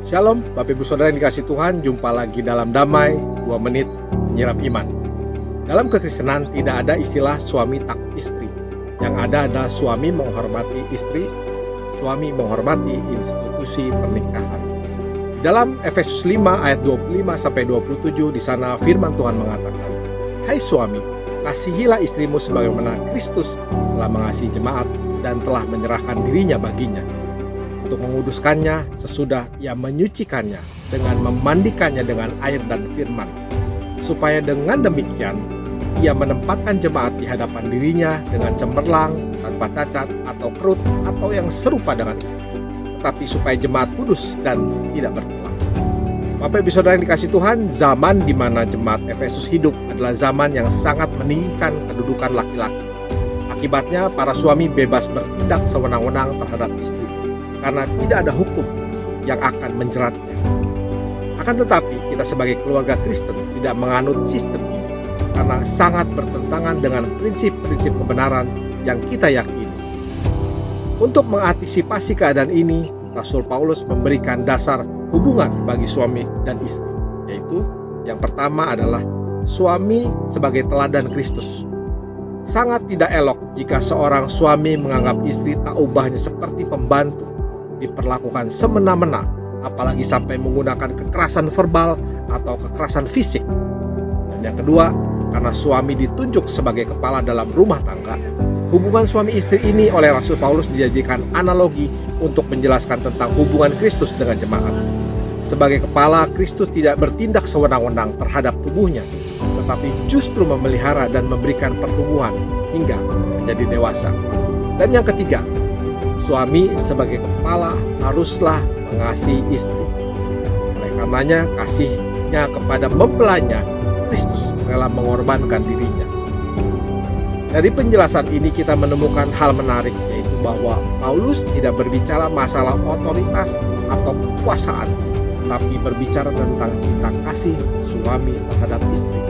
Shalom, Bapak Ibu Saudara yang dikasih Tuhan, jumpa lagi dalam Damai 2 Menit Menyiram Iman. Dalam kekristenan tidak ada istilah suami takut istri. Yang ada adalah suami menghormati istri, suami menghormati institusi pernikahan. Di dalam Efesus 5 ayat 25-27 di sana firman Tuhan mengatakan, "Hai suami, kasihilah istrimu sebagaimana Kristus telah mengasihi jemaat dan telah menyerahkan dirinya baginya, untuk menguduskannya sesudah ia menyucikannya dengan memandikannya dengan air dan firman, supaya dengan demikian ia menempatkan jemaat di hadapan dirinya dengan cemerlang, tanpa cacat atau kerut atau yang serupa dengan itu, tetapi supaya jemaat kudus dan tidak bercela." Bapak Ibu Saudara yang dikasih Tuhan, zaman di mana jemaat Efesus hidup adalah zaman yang sangat meninggikan kedudukan laki-laki. Akibatnya para suami bebas bertindak sewenang-wenang terhadap istri, karena tidak ada hukum yang akan menjeratnya. Akan tetapi kita sebagai keluarga Kristen tidak menganut sistem ini, karena sangat bertentangan dengan prinsip-prinsip kebenaran yang kita yakini. Untuk mengantisipasi keadaan ini, Rasul Paulus memberikan dasar hubungan bagi suami dan istri, yaitu yang pertama adalah suami sebagai teladan Kristus. Sangat tidak elok jika seorang suami menganggap istri tak ubahnya seperti pembantu, diperlakukan semena-mena, apalagi sampai menggunakan kekerasan verbal atau kekerasan fisik. Dan yang kedua, karena suami ditunjuk sebagai kepala dalam rumah tangga, hubungan suami istri ini oleh Rasul Paulus dijadikan analogi untuk menjelaskan tentang hubungan Kristus dengan jemaat. Sebagai kepala, Kristus tidak bertindak sewenang-wenang terhadap tubuhnya, tetapi justru memelihara dan memberikan pertumbuhan hingga menjadi dewasa. Dan yang ketiga, suami sebagai kepala haruslah mengasihi istri. Oleh karenanya, kasihnya kepada mempelainya, Kristus rela mengorbankan dirinya. Dari penjelasan ini kita menemukan hal menarik, yaitu bahwa Paulus tidak berbicara masalah otoritas atau kekuasaan, tetapi berbicara tentang cinta kasih suami terhadap istri.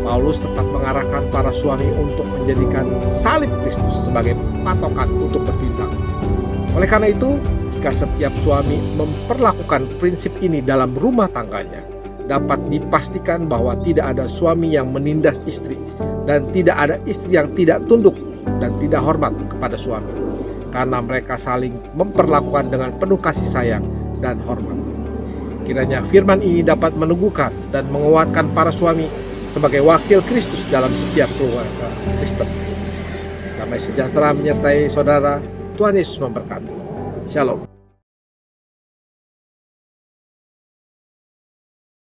Paulus tetap mengarahkan para suami untuk menjadikan salib Kristus sebagai patokan untuk bertindak. Oleh karena itu, jika setiap suami memperlakukan prinsip ini dalam rumah tangganya, dapat dipastikan bahwa tidak ada suami yang menindas istri, dan tidak ada istri yang tidak tunduk dan tidak hormat kepada suami, karena mereka saling memperlakukan dengan penuh kasih sayang dan hormat. Kiranya firman ini dapat meneguhkan dan menguatkan para suami sebagai wakil Kristus dalam setiap keluarga Kristen. Damai sejahtera menyertai saudara. Tuhan Yesus memberkati. Shalom.